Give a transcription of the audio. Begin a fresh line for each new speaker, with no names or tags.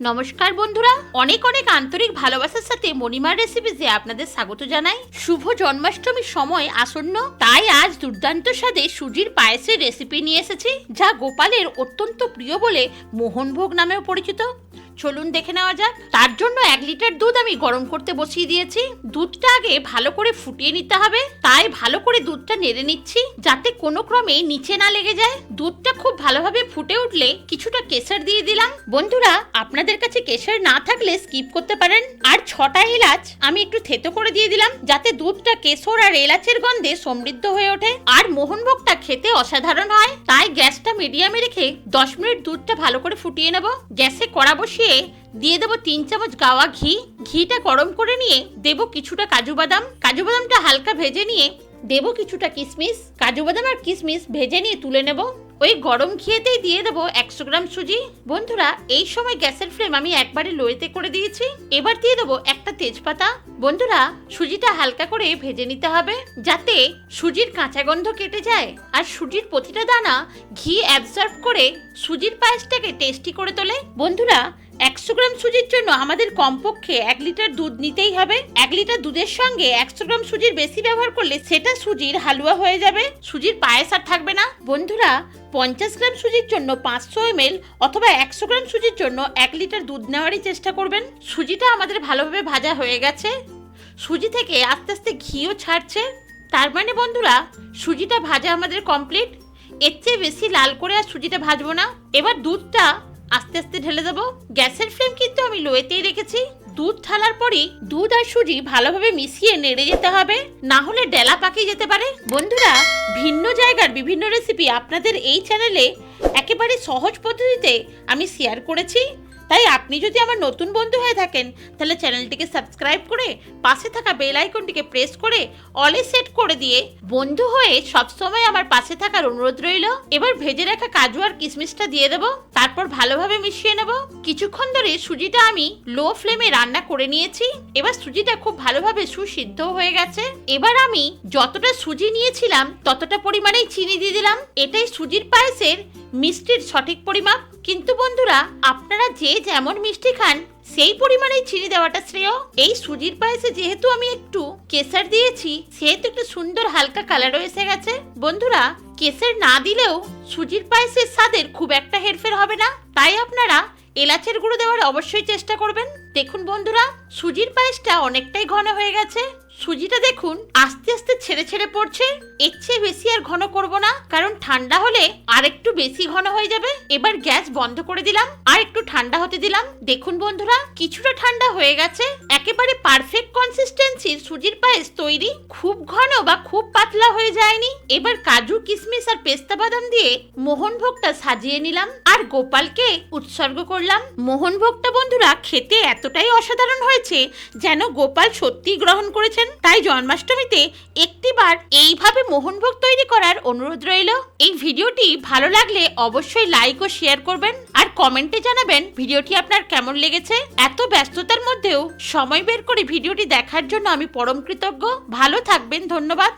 নমস্কার বন্ধুরা, অনেক অনেক আন্তরিক ভালোবাসার সাথে মণিমার রেসিপিসে আপনাদের স্বাগত জানাই। শুভ জন্মাষ্টমীর সময় আসন্ন, তাই আজ দুর্দান্ত স্বাদে সুজির পায়েসের রেসিপি নিয়ে এসেছি, যা গোপালের অত্যন্ত প্রিয় বলে মোহনভোগ নামেও পরিচিত। চলুন দেখে নেওয়া যাক। তার জন্য 1 লিটার দুধ আমি গরম করতে বসিয়ে দিয়েছি। দুধটা আগে ভালো করে ফুটিয়ে নিতে হবে, তাই ভালো করে দুধটা নেড়ে নিচ্ছি যাতে কোনো ক্রমে নিচে না লেগে যায়। দুধটা খুব ভালোভাবে ফুটে উঠলে কিছুটা কেশর দিয়ে দিলাম। বন্ধুরা, আপনাদের কাছে কেশর না থাকলে স্কিপ করতে পারেন। আর 6টা এলাচ আমি একটু থেতো করে দিয়ে দিলাম, যাতে দুধটা কেশর আর এলাচের গন্ধে সমৃদ্ধ হয়ে ওঠে আর মোহনভোগটা খেতে অসাধারণ হয়। তাই গ্যাসটা মিডিয়ামে রেখে 10 মিনিট দুধটা ভালো করে ফুটিয়ে নেব। গ্যাসে কড়া বসিয়ে দিয়ে দেবো 3 চামচ গাওয়া ঘি। ঘিটা গরম করে নিয়ে দেবো কিছুটা কাজু বাদাম। কাজু বাদামটা হালকা ভেজে নিয়ে দেবো কিছুটা কিশমিশ। কাজু বাদাম আর কিশমিশ ভেজে নিয়ে তুলে নেব। ওই গরম ঘিয়েতেই দিয়ে দেবো 100 গ্রাম সুজি। বন্ধুরা, এই সময় গ্যাসের ফ্লেম আমি একবারে লোয়েতে করে দিয়েছি। এবার দিয়ে দেবো একটা তেজপাতা। বন্ধুরা, সুজিটা হালকা করে ভেজে নিতে হবে যাতে সুজির কাঁচা গন্ধ কেটে যায় আর সুজির প্রতিটা দানা ঘি অ্যাবজর্ব করে সুজির পায়েসটাকে টেস্টি করে তোলে। বন্ধুরা, 100 গ্রাম সুজির জন্য আমাদের কমপক্ষে 1 লিটার দুধ নিতেই হবে। 1 লিটার দুধের সঙ্গে 100 গ্রাম সুজির বেশি ব্যবহার করলে সেটা সুজির হালুয়া হয়ে যাবে, সুজির পায়েস আর থাকবে না। বন্ধুরা, 50 গ্রাম সুজির জন্য 500 ml অথবা 100 গ্রাম সুজির জন্য 1 লিটার দুধ নেওয়ারই চেষ্টা করবেন। সুজিটা আমাদের ভালোভাবে ভাজা হয়ে গেছে, সুজি থেকে আস্তে আস্তে ঘিও ছাড়ছে। তার মানে বন্ধুরা, সুজিটা ভাজা আমাদের কমপ্লিট। এর চেয়ে বেশি লাল করে আর সুজিটা ভাজবো না। এবার দুধটা আস্তে আস্তে ঢেলে দেবো। গ্যাসের ফ্লেম কিন্তু আমি লোয়েতেই রেখেছি। দুধ ঢালার পরই দুধ আর সুজি ভালোভাবে মিশিয়ে নেড়ে যেতে হবে, না হলে ডেলা পাকিয়ে যেতে পারে। বন্ধুরা, ভিন্ন জায়গার বিভিন্ন রেসিপি আপনাদের এই চ্যানেলে একেবারে সহজ পদ্ধতিতে আমি শেয়ার করেছি। তাই আপনি যদি আমার নতুন বন্ধু হয়ে থাকেন তাহলে চ্যানেলটিকে সাবস্ক্রাইব করে পাশে থাকা বেল আইকনটিকে প্রেস করে অলে সেট করে দিয়ে বন্ধু হয়ে সবসময় আমার পাশে থাকার অনুরোধ রইল। এবার ভেজে রাখা কাজু আর কিশমিশটা দিয়ে দেবো, তারপর ভালোভাবে মিশিয়ে নেব। কিছুক্ষণ ধরে সুজিটা আমি লো ফ্লেমে রান্না করে নিয়েছি। এবার সুজিটা খুব ভালোভাবে সুসিদ্ধ হয়ে গেছে। এবার আমি যতটা সুজি নিয়েছিলাম ততটা পরিমাণেই চিনি দিয়ে দিলাম। এটাই সুজির পায়েসের মিষ্টির সঠিক পরিমাপ। কিন্তু বন্ধুরা, আপনারা যে যেমন মিষ্টি খান সেই পরিমাণেই চিনি দেওয়াটা শ্রেয়। এই সুজির পায়েসে যেহেতু আমি একটু কেশর দিয়েছি, সেহেতু একটু সুন্দর হালকা কালারও এসে গেছে। বন্ধুরা, কেশর না দিলেও সুজির পায়েসের স্বাদের খুব একটা হেরফের হবে না, তাই আপনারা এলাচের গুঁড়ো দেওয়ার অবশ্যই চেষ্টা করবেন। দেখুন বন্ধুরা, সুজির পায়েসটা অনেকটাই ঘন হয়ে গেছে। সুজিটা দেখুন আস্তে আস্তে ছেড়ে ছেড়ে পড়ছে। এর চেয়ে বেশি আর ঘন করব না, কারণ ঠান্ডা হলে আর একটু বেশি ঘন হয়ে যাবে। এবার গ্যাস বন্ধ করে দিলাম আর একটু ঠান্ডা হতে দিলাম। দেখুন বন্ধুরা, কিছুটা ঠান্ডা হয়ে গেছে। একেবারে পারফেক্ট কনসিস্টেন্সির সুজির পায়েস তৈরি, খুব ঘন বা খুব পাতলা হয়ে যায়নি। এবার কাজু, কিশমিশ আর পেস্তা বাদাম দিয়ে মোহনভোগটা সাজিয়ে নিলাম আর গোপালকে উৎসর্গ করলাম। মোহনভোগটা বন্ধুরা খেতে এতটাই অসাধারণ হয়েছে যেন গোপাল সত্যি গ্রহণ করেছেন। তাই জন্মাষ্টমীতে একটিবার এইভাবে মোহনভোগ তৈরি করার অনুরোধ রইল। এই ভিডিওটি ভালো লাগলে অবশ্যই লাইক ও শেয়ার করবেন আর কমেন্টে জানাবেন ভিডিওটি আপনার কেমন লেগেছে। এত ব্যস্ততার মধ্যেও সময় বের করে ভিডিওটি দেখার জন্য আমি পরম কৃতজ্ঞ। ভালো থাকবেন, ধন্যবাদ।